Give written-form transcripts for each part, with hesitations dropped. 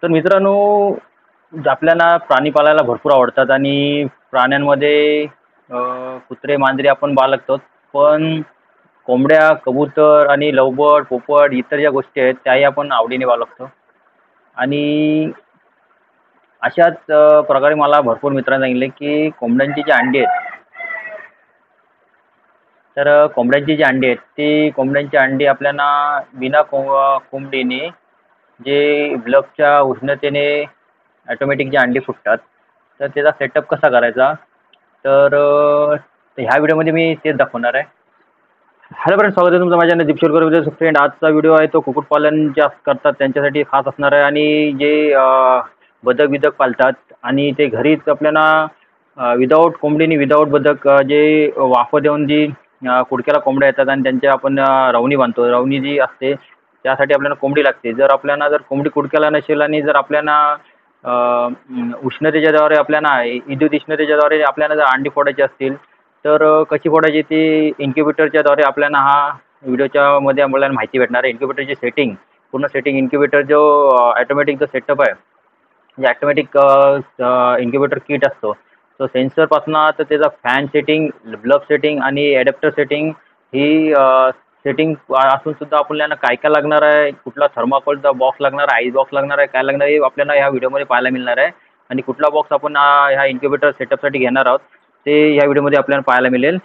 तर मित्रांनो, आपल्याला प्राणी पाळायला भरपूर आवडतात आणि प्राण्यांमध्ये कुत्रे, मांजरे आपण बाळगतो. पण कोंबड्या, कबूतर आणि लवबर्ड, पोपट इतर ज्या गोष्टी आहेत त्याही आपण आवडीने बाळगतो. आणि अशाच प्रकारे मला भरपूर मित्रांनी सांगितले, की कोंबड्यांची जी अंडी आहेत, तर कोंबड्यांची जी अंडी आहेत, ती कोंबड्यांची अंडी आपल्याला बिना कोंबडीने जे बल्बच्या उष्णतेने ऑटोमॅटिक जी अंडी फुटतात, तर त्याचा सेटअप कसा करायचा, तर ह्या व्हिडिओमध्ये मी तेच दाखवणार आहे. हॅलो फ्रेंड, स्वागत आहे तुमचं माझ्या दीप शिरकर. फ्रेंड, आजचा व्हिडिओ आहे तो कुक्कुटपालन जे करतात त्यांच्यासाठी खास असणार आहे. आणि जे बदक बिदक पाळतात आणि ते घरीच आपल्याला विदाऊट कोंबडीने, विदाऊट बदक जे वाफं देऊन जी कुडक्याला कोंबड्या येतात आणि त्यांच्या आपण रवणी बांधतो. रवणी जी असते त्यासाठी आपल्याला कोंबडी लागते. जर आपल्याला जर कोंबडी कुडक्याला नसेल आणि जर आपल्याला उष्णतेच्याद्वारे आपल्याला विद्युत उष्णतेच्याद्वारे आपल्याला जर अंडी फोडायची असतील, तर कशी फोडायची ती इन्क्युबेटरच्याद्वारे आपल्याला हा व्हिडिओच्या मध्ये आपल्याला माहिती भेटणार आहे. इन्क्युबेटरची सेटिंग, पूर्ण सेटिंग, इन्क्युबेटर जो ऑटोमॅटिक जो सेटअप आहे, म्हणजे ऑटोमॅटिक इन्क्युबेटर किट असतो, तो सेन्सरपासून तर त्याचा फॅन सेटिंग, ब्लब सेटिंग आणि ॲडॅप्टर सेटिंग ही सेटिंग असून सुद्धा आपल्याला काय काय लागणार आहे, कुठला थर्माकोलचा बॉक्स लागणार आहे, आईस बॉक्स लागणार आहे, काय लागणार आहे, हे आपल्याला ह्या व्हिडिओमध्ये पाहायला मिळणार आहे. आणि कुठला बॉक्स आपण ह्या इन्क्युबेटर सेटअपसाठी घेणार आहोत ते ह्या व्हिडिओमध्ये आपल्याला पाहायला मिळेल.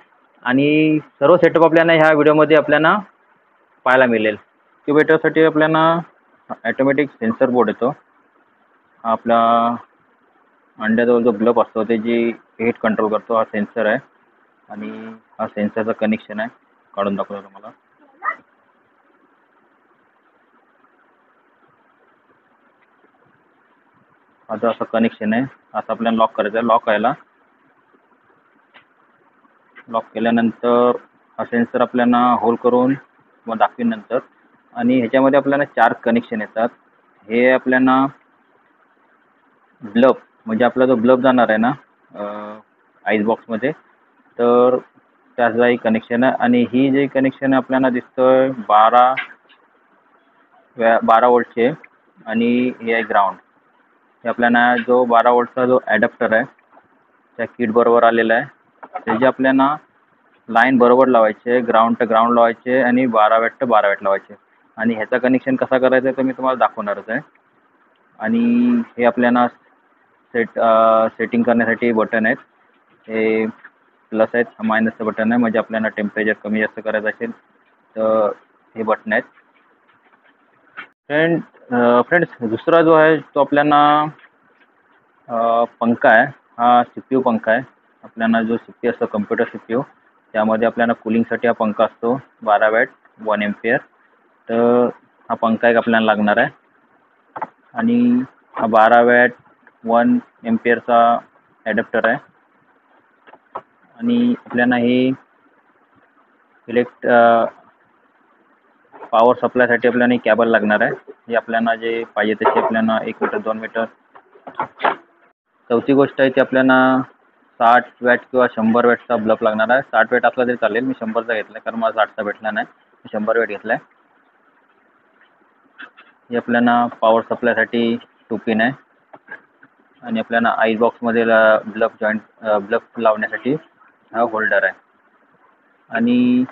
आणि सर्व सेटअप आपल्याला ह्या व्हिडिओमध्ये आपल्याला पाहायला मिळेल. इन्क्युबेटरसाठी आपल्याला ॲटोमॅटिक सेन्सर बोर्ड येतो. आपला अंड्याजवळ जो ब्लब असतो त्याची हीट कंट्रोल करतो हा सेन्सर आहे. आणि हा सेन्सरचं कनेक्शन आहे, काढून दाखवतो तुम्हाला. आता असं कनेक्शन आहे. आता आपल्याला लॉक करायचं आहे. लॉक व्हायला लॉक केल्यानंतर हा सेन्सर आपल्याला होल्ड करून मग दाखवीन नंतर. आणि ह्याच्यामध्ये आपल्याला 4 कनेक्शन येतात. हे आपल्याला ब्लब, म्हणजे आपला जो ब्लब जाणार आहे ना आईस बॉक्समध्ये, तर त्याचंही कनेक्शन आहे. आणि ही जे कनेक्शन आपल्याला दिसतोय 12 वोल्टचे, आणि हे आहे ग्राउंड. हे आपल्याला जो 12 वोल्टचा जो ॲडॅप्टर आहे त्या किट बरोबर आलेला आहे. त्याची आपल्याला लाईन बरोबर लावायची आहे, ग्राउंड टू ग्राउंड लावायचे आणि 12 वॅट टू 12 वॅट लावायचे. आणि ह्याचा कनेक्शन कसा करायचा आहे तर मी तुम्हाला दाखवणारच आहे. आणि हे आपल्याला सेटिंग करण्यासाठी बटन आहेत. हे प्लस आहेत, मायनसचं बटन आहे, म्हणजे आपल्याला टेम्परेचर कमी जास्त करायचं असेल तर हे बटन आहेत. फ्रेंड्स, दुसरा जो आहे तो आपल्याला पंखा आहे. हा CPU पंखा आहे. आपल्याला जो CPU असतो कम्प्युटर CPU, त्यामध्ये आपल्याला कूलिंगसाठी हा पंखा असतो 12 वॅट 1 एम्पियर. तर हा पंखा एक आपल्याला लागणार आहे. आणि हा 12 वॅट 1 एम्पियरचा ॲडॅप्टर आहे. आणि आपल्याला हे पॉवर सप्लायसाठी आपल्याला केबल लागणार आहे. हे आपल्याला जे पाहिजे तसे आपल्याला 1 मीटर 2 मीटर. चौथी गोष्ट आहे ती आपल्याला 60 वॅट किंवा 100 वॅटचा बल्ब लागणार आहे. 60 वॅट असला तरी चालेल, मी 100चा घेतला आहे कारण मला 60चा भेटला नाही, मी 100 वॅट घेतला आहे. हे आपल्याला पॉवर सप्लायसाठी 2 पिन आहे. आणि आपल्याला आईस बॉक्समध्ये ब्लब लावण्यासाठी हा होल्डर आहे. आणि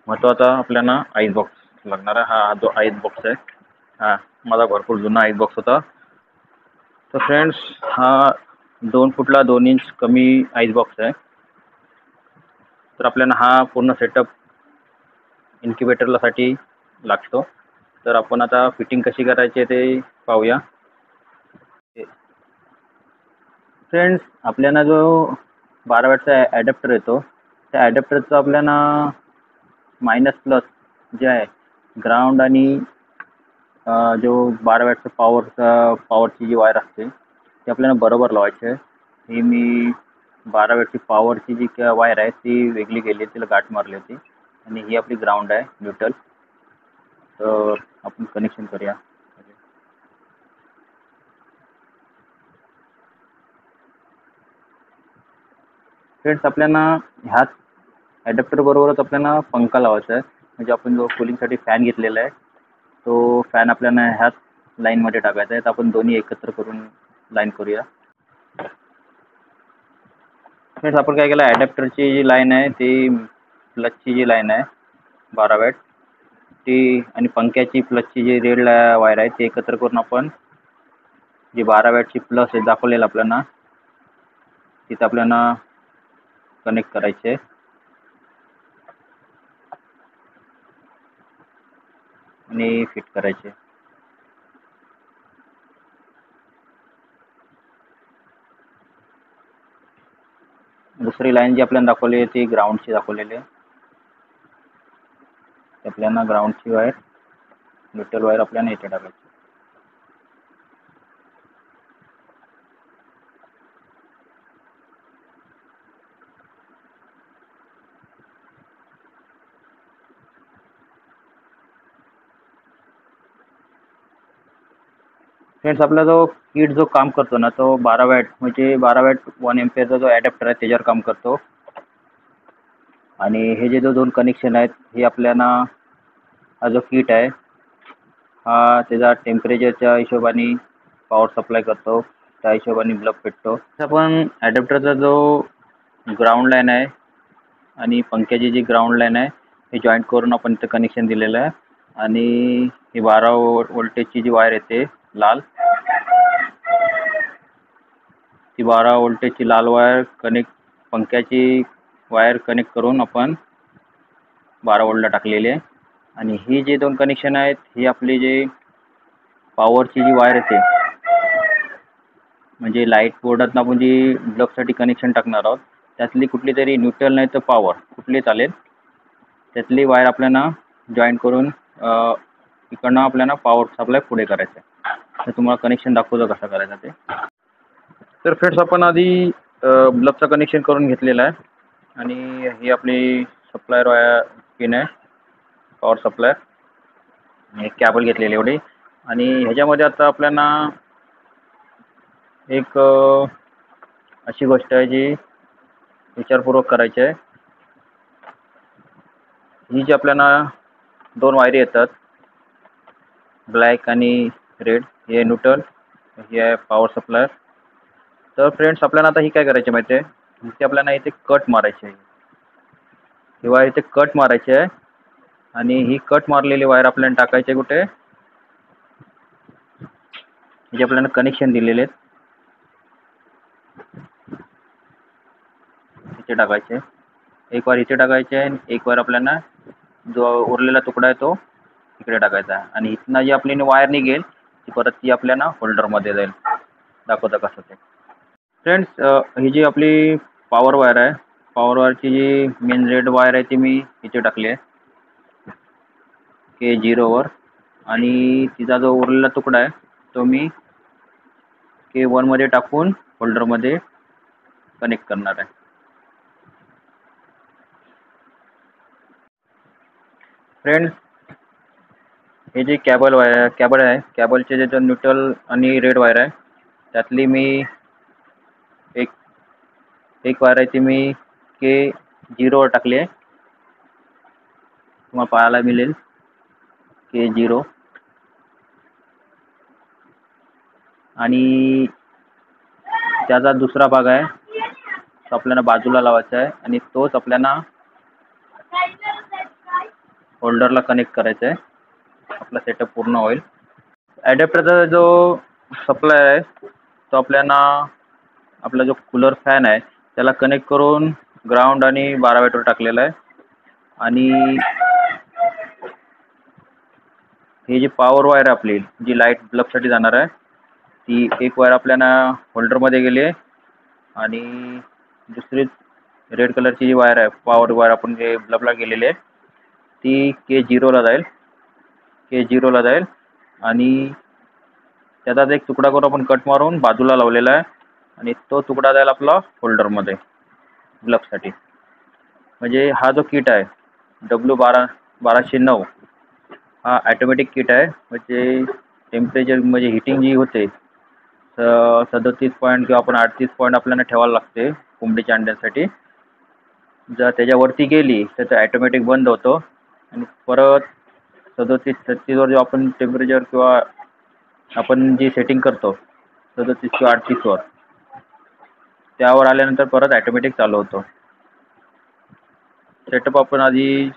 महत्त्वाचा आपल्याला आईस बॉक्स लागणार आहे. हा जो आईस बॉक्स आहे, हा माझा भरपूर जुना आईस बॉक्स होता. तर फ्रेंड्स, हा 2 फूटला 2 इंच कमी आईस बॉक्स आहे. तर आपल्याला हा पूर्ण सेटअप इन्क्युबेटरसाठी लागतो. तर आपण आता फिटिंग कशी करायची ते पाहूया. फ्रेंड्स, आपल्याला जो 12 वॅटचा ॲडॅप्टर येतो, त्या ॲडॅप्टरचं आपल्याला मायनस प्लस जे आहे ग्राउंड आणि जो 12 वॅटचं पॉवरची जी वायर असते ती आपल्याला बरोबर लावायची आहे. ही मी 12 वॅटची पॉवरची जी वायर आहे ती वेगळी केली आहे, तिला गाठ मारली होती. आणि ही आपली ग्राउंड आहे, न्यूट्रल. तर आपण कनेक्शन करूया. फ्रेंड्स, आपल्याला ह्याच ॲडॅप्टर बरोबरच आपल्याला पंखा लावायचा आहे. म्हणजे आपण जो कूलिंगसाठी फॅन घेतलेला आहे तो फॅन आपल्याला ह्याच लाईनमध्ये टाकायचं आहे. तर आपण दोन्ही एकत्र करून लाईन करूया. फ्रेंड्स आपण काय केलं, ॲडॅप्टरची जी लाईन आहे ती प्लसची जी लाईन आहे 12 वॅट ती आणि पंख्याची प्लसची जी रेड वायर आहे ती एकत्र करून आपण जी 12 वॅटची प्लस आहे दाखवलेलं आपल्याला तिथं आपल्याला कनेक्ट करायचे आणि फिट करायचे. दुसरी लाईन जी आपल्याला दाखवली आहे ती ग्राउंडची दाखवलेली आहे. आपल्याला ग्राउंडची वायर न्यूट्रल वायर आपल्याला इथे टाकायची. फ्रेंड्स आपला जो किट जो काम करतो ना तो 12 वॅट म्हणजे 12 वॅट 1 एम्पियरचा जो ॲडॅप्टर आहे त्याच्यावर काम करतो. आणि हे जे दोन कनेक्शन आहेत हे आपल्याला हा जो किट आहे हा त्याचा टेम्परेचरच्या हिशोबाने पॉवर सप्लाय करतो, त्या हिशोबाने बल्ब पेटतो. आपण ॲडॅप्टरचा जो ग्राउंड लाईन आहे आणि पंख्याची जी ग्राउंड लाईन आहे हे जॉईंट करून आपण इथं कनेक्शन दिलेलं आहे. आणि ही 12 वोल्टेजची जी वायर येते लाल ती 12 वोल्टेजची लाल वायर पंख्याची वायर कनेक्ट करून आपण 12 वोल्टला टाकलेली आहे. आणि ही जे दोन कनेक्शन आहेत ही आपली जे पॉवरची जी वायर येते म्हणजे लाईट बोर्डात आपण जी बल्बसाठी कनेक्शन टाकणार आहोत त्यातली कुठली तरी न्यूट्रल नाही तर पॉवर कुठली चालेल त्यातली वायर आपल्याला जॉईंट करून इकडनं आपल्याला पॉवर सप्लाय पुढे करायचं आहे. तर तुम्हाला कनेक्शन दाखवतो कसं करायचं ते. तर फ्रेंड्स आपण आधी बल्बचं कनेक्शन करून घेतलेलं आहे आणि ही आपली सप्लायर वायर पिन आहे पॉवर सप्लाय एक कॅबल घेतलेली एवढी. आणि ह्याच्यामध्ये आता आपल्याला एक अशी गोष्ट आहे जी विचारपूर्वक करायची आहे. ही जी आपल्याला दोन वायरी येतात ब्लॅक आणि रेड हे न्यूट्रल हे आहे पॉवर सप्लाय. तर फ्रेंड्स आपल्याला आता ही काय करायची माहिती आहे की आपल्याला इथे कट मारायची आहे. ही वायर इथे कट मारायची आहे आणि ही कट मारलेली वायर आपल्याला टाकायची आहे कुठे जे आपल्याला कनेक्शन दिलेले आहेत इथे टाकायचे. एक वायर इथे टाकायचे आहे एक वायर आपल्याला जो उरलेला तुकडा आहे तो इकडे टाकायचा आहे. आणि इथनं जी आपली वायर निघेल ती परत ती आपल्याला होल्डरमध्ये जाईल. दाखवतं कसं ते. फ्रेंड्स ही जी आपली पॉवर वायर आहे पॉवर वायरची जी मेन रेड वायर आहे ती मी इथे टाकली आहे K0वर. आणि तिचा जो उरलेला तुकडा आहे तो मी K1मध्ये टाकून होल्डरमध्ये कनेक्ट करणार आहे. फ्रेंड्स हे जे कॅबल आहे कॅबलचे जे न्यूट्रल आणि रेड वायर आहे त्यातली मी एक वायर आहे ती मी K0वर टाकली आहे. तुम्हाला पाहायला मिळेल K0. आणि त्याचा दुसरा भाग आहे तो आपल्याला बाजूला लावायचा आहे आणि तोच आपल्याला होल्डरला कनेक्ट करायचा आहे. आपला सेटअप पूर्ण होईल. ॲडॅप्टरचा जो सप्लाय आहे तो आपल्याला आपला जो कूलर फॅन आहे त्याला कनेक्ट करून ग्राउंड आणि 12 वॅटवर टाकलेला आहे. आणि ही जी पॉवर वायर आहे आपली जी लाईट बल्बसाठी जाणार आहे ती एक वायर आपल्याला होल्डरमध्ये गेली आहे आणि दुसरी रेड कलरची जी वायर आहे पॉवर वायर आपण जे बल्बला गेलेली आहे ती K0ला जाईल. आणि त्याचाच एक तुकडा करून आपण कट मारून बाजूला लावलेला आहे आणि तो तुकडा जाईल आपला होल्डरमध्ये बल्बसाठी. म्हणजे हा जो किट आहे W1209 हा ॲटोमॅटिक किट आहे. म्हणजे टेम्परेचर म्हणजे हिटिंग जी होते 37 पॉईंट किंवा आपण 38 पॉईंट आपल्याला ठेवायला लागते कोंबडीच्या अंड्यांसाठी. जर त्याच्यावरती गेली तर ते ॲटोमॅटिक बंद होतो आणि परत 37-36वर जो आपण टेम्परेचर किंवा आपण जी सेटिंग करतो 37 किंवा 38वर, त्यावर आल्यानंतर परत ॲटोमॅटिक चालू होतो. सेटअप आपण आधी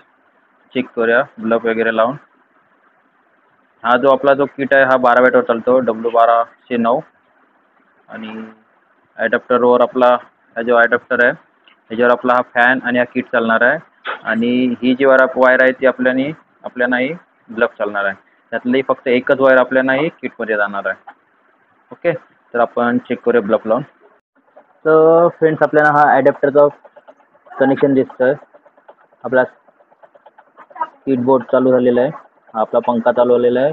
चेक करूया ब्लब वगैरे लावून. हा जो आपला जो किट आहे हा 12 वॅटवर चालतो, W1209. आणि ॲडॅप्टरवर आपला हा जो ॲडॅप्टर आहे त्याच्यावर आपला हा फॅन आणि हा किट चालणार आहे. आणि ही जी वायर आहे ती आपल्याला ही ब्लब चालणार आहे. त्यातली फक्त एकच वायर आपल्याला ही किटमध्ये जाणार आहे. ओके, तर आपण चेक करूया ब्लब लावून. तर फ्रेंड्स, आपल्याला हा ॲडॅप्टरचा कनेक्शन दिसतोय. आपला किट बोर्ड चालू झालेला आहे, हा आपला पंखा चालू झालेला आहे.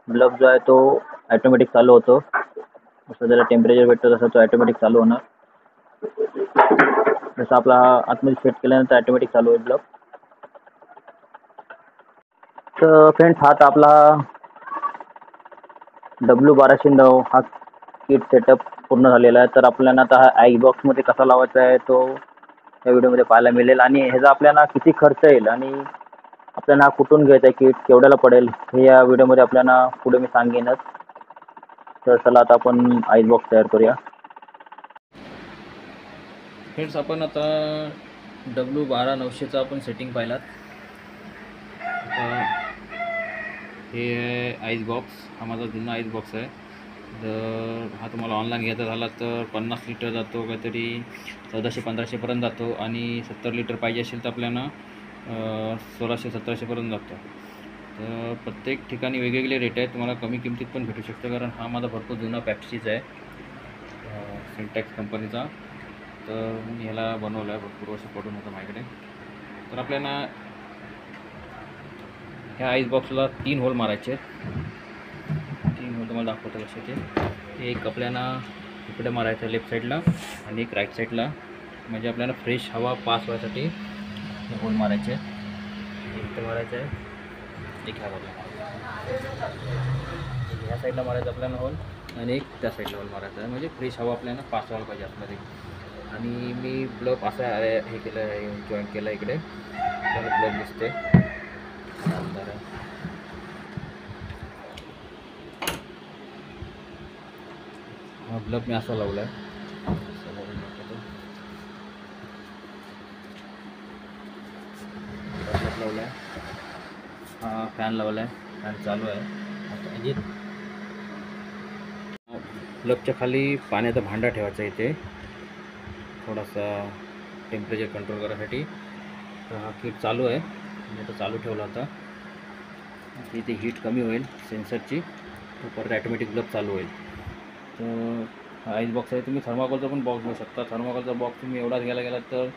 ब्लब जो आहे तो ॲटोमॅटिक चालू होतो. जसं त्याला टेम्परेचर भेटतं तसं तो ॲटोमॅटिक चालू होणार. जसं आपला हा आतमध्ये सेट केल्यानंतर ॲटोमॅटिक चालू होईल ब्लब. तर फ्रेंड्स, हा तर आपला W1209 हा किट सेटअप पूर्ण झालेला आहे. तर आपल्याला आता हा आईस बॉक्समध्ये कसा लावायचा आहे तो या व्हिडिओमध्ये पाहायला मिळेल. आणि ह्याचा आपल्याला किती खर्च येईल आणि आपल्याला हा कुठून घ्यायचा आहे किट, केवढ्याला पडेल, हे या व्हिडिओमध्ये आपल्याला पुढे मी सांगेनच. तर चला आता आपण आईस बॉक्स तयार करूया. फ्रेंड्स, आपण आता W12900चा आपण सेटिंग पाहिलात. हे आहे आईस बॉक्स. हा माझा जुना आईस बॉक्स आहे. तर हा तुम्हाला ऑनलाईन घ्यायचा झाला तर 50 लिटर जातो, काहीतरी 1400-1500पर्यंत जातो. आणि 70 लिटर पाहिजे असेल तर आपल्याला 1600-1700पर्यंत जातो. तर प्रत्येक ठिकाणी वेगवेगळे रेट आहेत. तुम्हाला कमी किमतीत पण भेटू शकतं, कारण हा माझा भरपूर जुना पॅप्सीचा आहे, सिंटॅक्स कंपनीचा. तर मी ह्याला बनवलं आहे, भरपूर वर्ष पडून होतं माझ्याकडे. तर आपल्याला ह्या आईस बॉक्सला 3 होल मारायचे आहेत. 3 होल तुम्हाला दाखवतो लक्षात येईल. एक आपल्याला इकडे मारायचं लेफ्ट साईडला आणि एक राईट साईडला, म्हणजे आपल्याला फ्रेश हवा पास व्हायसाठी हे होल मारायचे आहेत. एक इथे मारायचं आहे, एक ह्या बाजूला ह्या साईडला मारायचं आपल्याला होल, आणि एक त्या साईडला होल मारायचं आहे, म्हणजे फ्रेश हवा आपल्याला पास व्हायला पाहिजे आतमध्ये. आणि मी ब्लब असा हे केलं आहे, जॉईंट केलं इकडे, आपल्याला ब्लब दिसते अंधार आहे. हा ब्लब मी असा लावला आहे, लावला आहे. हा फॅन लावला आहे, फॅन चालू आहे. आता ब्लबच्या खाली पाण्याचा भांडा ठेवायचा इथे, थोडासा टेम्परेचर कंट्रोल करायसाठी. तर हा किट चालू आहे, मी आता चालू ठेवला होता. इथे हीट कमी होईल सेन्सरची, तो परत ॲटोमॅटिक ब्लब चालू होईल. तर हा आईस बॉक्स आहे. तुम्ही थर्माकोलचा पण बॉक्स घेऊ शकता. थर्माकोलचा बॉक्स तुम्ही एवढाच घ्यायला तर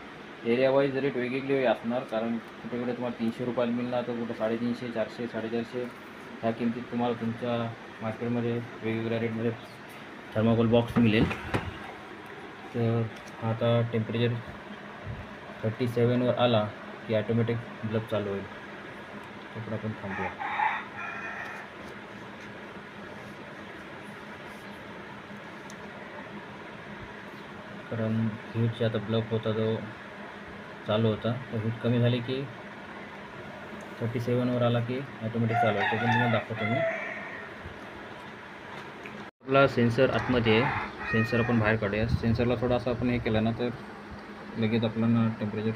एरिया वाईज रेट वेगवेगळे असणार, कारण कुठे कुठे तुम्हाला 300 रुपयाला मिळणार, तर कुठे 350, 400, 450 ह्या किमतीत तुम्हाला तुमच्या मार्केटमध्ये वेगवेगळ्या रेटमध्ये थर्माकोल बॉक्स मिळेल. तर हा आता टेम्परेचर 37वर आला की ॲटोमॅटिक ब्लब चालू होईल. तोपर्यंत आपण थांबूया. कारण हीटचा आता ब्लब होता जो चालू होता, तो हीट कमी झाली की 37वर आला की ॲटोमॅटिक चालू होतो. पण तुम्हाला दाखवतो मी. आपला सेन्सर आतमध्ये आहे, सेन्सर आपण बाहेर काढूया. सेन्सरला थोडासा आपण हे केलं ना तर लगेच आपल्याला टेम्परेचर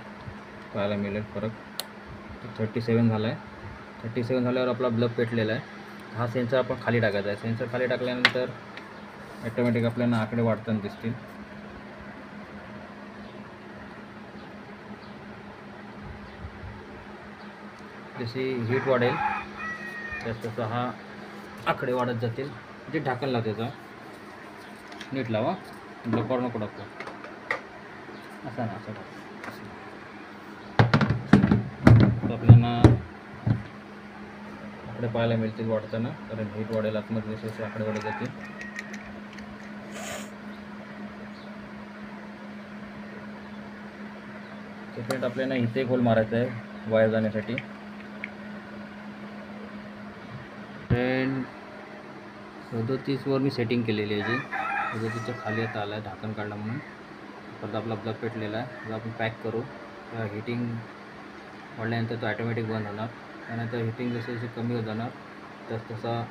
पाहायला मिळेल फरक. 37 झाला आहे. 37 झाल्यावर आपला ब्लब पेटलेला आहे. हा सेन्सर आपण खाली टाकायचा आहे. सेन्सर खाली टाकल्यानंतर ॲटोमॅटिक आपल्याला आकडे वाढताना दिसतील. जशी हीट वाढेल तसं हा आकडे वाढत जातील. जे ढाकण लाव त्याचा नीट लावा, ब्लॉकवर नको टाकू. असा ना, असं तर आपल्याला आकडे पाहायला मिळतील वाढताना, कारण हीट वाढेल आतमध्ये जसे आकडे वाढत जातील. सेपरेट आपल्याला इथे एक होल मारायचा आहे वायर जाण्यासाठी. फ्रेंड, 37वर मी सेटिंग केलेली आहे. जी 37च्या खाली आता आला आहे, ढाकण काढला म्हणून. परत आपला ब्लब पेटलेला आहे. जर आपण पॅक करू तर हिटिंग वाढल्यानंतर तो ॲटोमॅटिक बंद होणार. त्यानंतर हिटिंग जसे जसे कमी होत जाणार तसा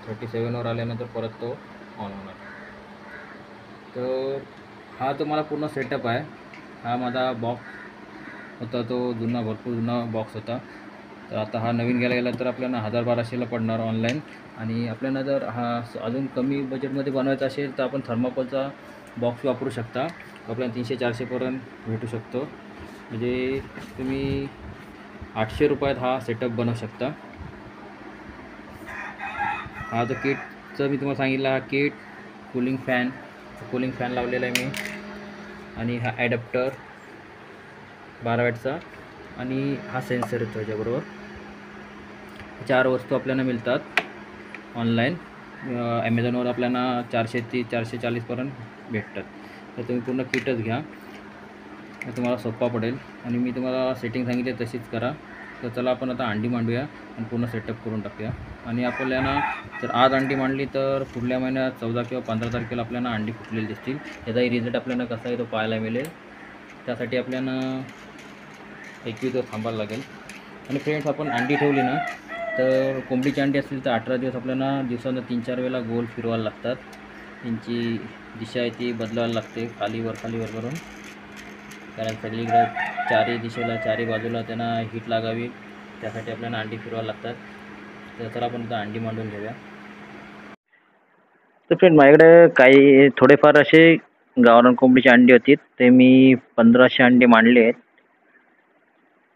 37वर आल्यानंतर परत तो ऑन होणार. तर हा तो मला पूर्ण सेटअप आहे. हा माझा बॉक्स होता, तो भरपूर जुना बॉक्स होता. तर आता हा नवीन गेला तर आपल्याला 1000-1200ला पडणार ऑनलाईन. आणि आपल्याला जर हा अजून कमी बजेटमध्ये बनवायचा असेल तर आपण थर्माकोलचा बॉक्स वापरू शकता. आपल्याला 300-400पर्यंत भेटू शकतो. म्हणजे तुम्ही 800 रुपयात हा सेटअप बनवू शकता. हा जो किटचं मी तुम्हाला सांगितलं, हा किट, कूलिंग फॅन लावलेला आहे मी, आणि हा ॲडॅप्टर 12 वॅटचा, आणि हा सेन्सर येतो याच्याबरोबर. 4 वस्तू आपल्याला मिळतात ऑनलाईन. ॲमेझॉनवर आपल्याला 430-440पर्यंत भेटतात. तर तुम्ही पूर्ण किटच घ्या, तर तुम्हाला सोपा पडेल. आणि मी तुम्हाला सेटिंग सांगितली तशीच करा. तर चला आपण आता अंडी मांडूया आणि पूर्ण सेटअप करून टाकूया. आणि आपल्याला जर आज अंडी मांडली तर पुढल्या महिन्यात 14 किंवा 15 तारखेला आपल्याला अंडी फुटलेली दिसतील. त्याचाही रिझल्ट आपल्याला कसा आहे तो पाहायला मिळेल. त्यासाठी आपल्याला 21 दिवस थांबायला लागेल. आणि फ्रेंड्स, आपण अंडी ठेवली ना, तर कोंबडीची अंडी असतील तर 18 दिवस आपल्याला दिवसांना 3-4 वेळेला गोल फिरवायला लागतात. त्यांची दिशा आहे ती बदलायला लागते, खालीवर करून. कारण सगळीकडे चारही दिशेला, चारही बाजूला त्यांना हीट लागावी, त्यासाठी आपल्याला अंडी फिरवायला लागतात. तर चला आपण आता अंडी मांडून घेऊया. तर फ्रेंड, माझ्याकडे काही थोडेफार असे गावरान कोंबडीची अंडी होती, ते मी 1500 अंडी मांडले आहेत.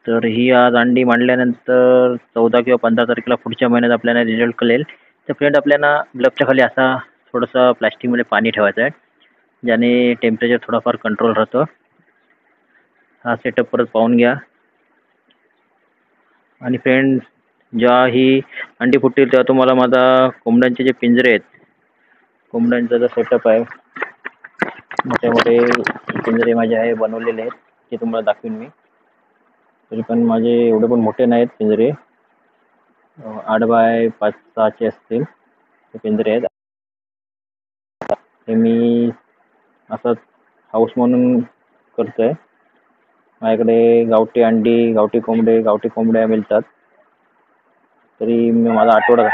तर ही आज अंडी मांडल्यानंतर 14 किंवा 15 तारखेला पुढच्या महिन्यात आपल्याला रिझल्ट कळेल. तर फ्रेंड, आपल्याला ग्लबच्या खाली असा थोडंसं प्लॅस्टिकमध्ये पाणी ठेवायचं आहे, ज्याने टेम्परेचर थोडाफार कंट्रोल राहतं. हा सेटअप परत पाहून घ्या. आणि फ्रेंड, जेव्हा ही अंडी फुटतील तेव्हा तुम्हाला माझा कोंबड्यांचे जे पिंजरे आहेत, कोंबड्यांचा जो सेटअप आहे, मोठे मोठे पिंजरे माझे आहे बनवलेले आहेत, ते तुम्हाला दाखवीन मी. तरी पण माझे एवढे पण मोठे नाहीत पिंजरे, 8x5-6चे असतील ते पिंजरे आहेत. हे मी असंच हाऊस म्हणून करतो आहे. माझ्याकडे गावठी अंडी, गावठी कोंबड्या मिळतात. तरी माझा आठवडा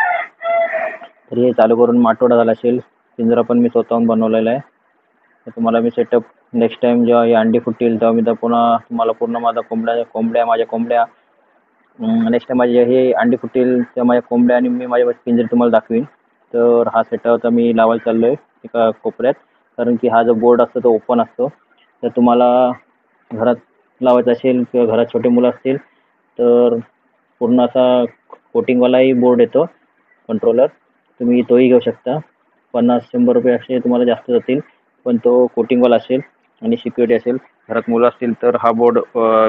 तरी हे चालू करून आठवडा झाला असेल. पिंजरा पण मी स्वतःहून बनवलेला आहे. तर तुम्हाला मी सेटअप नेक्स्ट टाईम जेव्हा ही अंडी फुटतील तेव्हा मी तर पुन्हा तुम्हाला पूर्ण माझा माझ्या कोंबड्या नेक्स्ट टाईम माझे हे अंडी फुटतील तेव्हा माझ्या कोंबड्या आणि मी माझे पिंजरे तुम्हाला दाखवीन. तर हा सेटअप आता मी लावायला चाललो आहे एका कोपऱ्यात, कारण की हा जो बोर्ड असतो तो ओपन असतो. तर तुम्हाला घरात लावायचं असेल किंवा घरात छोटे मुलं असतील तर पूर्ण असा कोटिंगवालाही बोर्ड येतो, कंट्रोलर, तुम्ही तोही घेऊ शकता. 50-100 रुपये असे तुम्हाला जास्त जातील, पण तो कोटिंगवाला असेल आणि सिक्युरिटी असेल. घरात मुलं असतील तर हा बोर्ड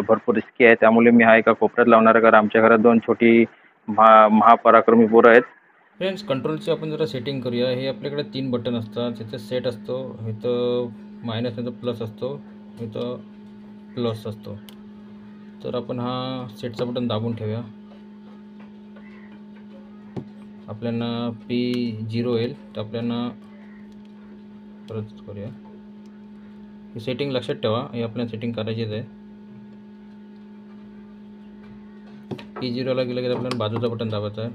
भरपूर रिस्की आहे, त्यामुळे मी हा एका कोपऱ्यात लावणार आहे, कारण आमच्या घरात 2 छोटी महापराक्रमी पोरं आहेत. फ्रेंड्स, कंट्रोलची आपण जरा सेटिंग करूया. हे आपल्याकडे 3 बटन असतात, त्याचं सेट असतो, इथं मायनस, इथं प्लस असतो, इथं प्लस असतो. तर आपण हा सेटचा बटन दाबून ठेवूया. आपल्याला P0 येईल, तर आपल्याला परत करूया. ही सेटिंग लक्षात ठेवा, हे आपल्याला सेटिंग करायचीच आहे. P0ला गेलं की आपल्याला बाजूचा बटन दाबायचा आहे.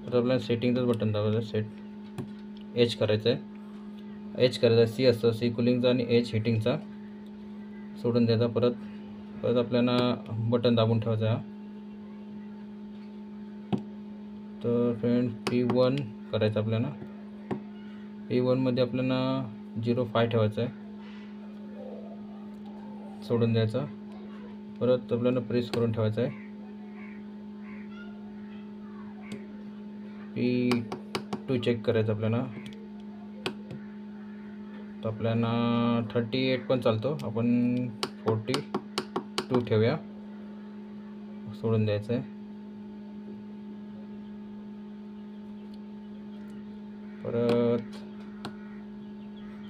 तर आपल्याला सेटिंगचंच बटन दाबायचं आहे, सेट एच करायचं आहे. एच करायचा सी असतं, सी कुलिंगचा आणि एच हिटिंगचा सोडून द्यायचा. परत आपल्याला बटन दाबून ठेवायचा आहे. तर फ्रेंड, P1 करायचं आपल्याला. P1मध्ये आपल्याला 0.5 ठेवायचं आहे, सोडून द्यायचा. परत आपल्याला प्रेस करून ठेवायचं आहे. P2 चेक करायचं आपल्याला. तर आपल्याला 38 पण चालतो, आपण 42 ठेवूया, सोडून द्यायचं आहे. परत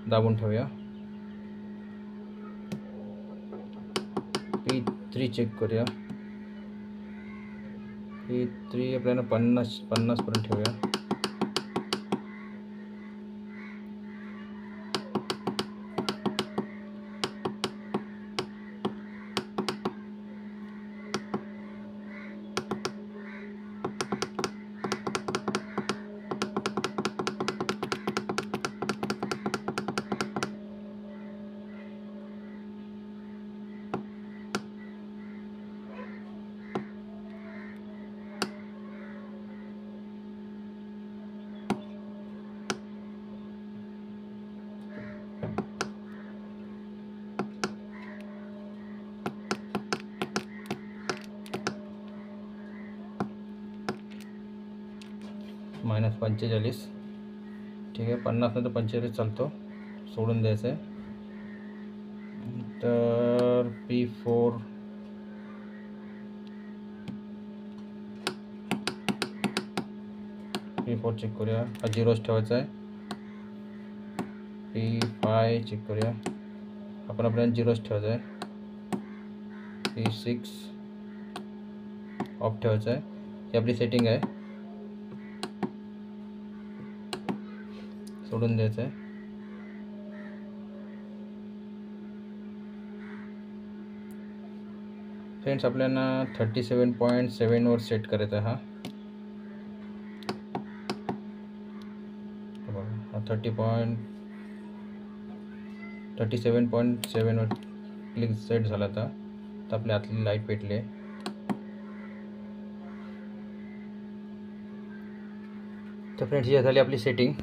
दाबून ठेवूया. P3 चेक करूया. P3 आपल्याला 50 पर्यंत ठेवूया. -45. ठीक आहे, 50 नंतर 45 चालतो, सोडून द्यायचं आहे. तर P4 चेक करूया, हा 0च ठेवायचा आहे. P5 चेक करूया, आपण आपल्याला 0च ठेवायचा आहे. P6 ऑफ ठेवायचा आहे. ही आपली सेटिंग आहे, सोडून द्यायचं आहे. फ्रेंड्स, आपल्याला 37.7 वर सेट करायचा आहे. हा 37.7 वर क्लिक सेट झाला. तर आपल्या आतली लाईट पेटली आहे. तर फ्रेंड्स, ही झाली आपली सेटिंग.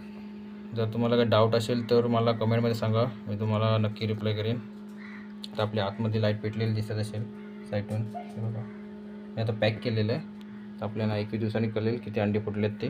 जर तुम्हाला काही डाऊट असेल तर मला कमेंटमध्ये सांगा, मी तुम्हाला नक्की रिप्लाय करेन. तर आपल्या आतमध्ये लाईट पेटलेली दिसत असेल साईडून, बघा. मी आता पॅक केलेलं आहे, तर आपल्याला 21 दिवसांनी कळेल किती अंडे फुटलेत ते.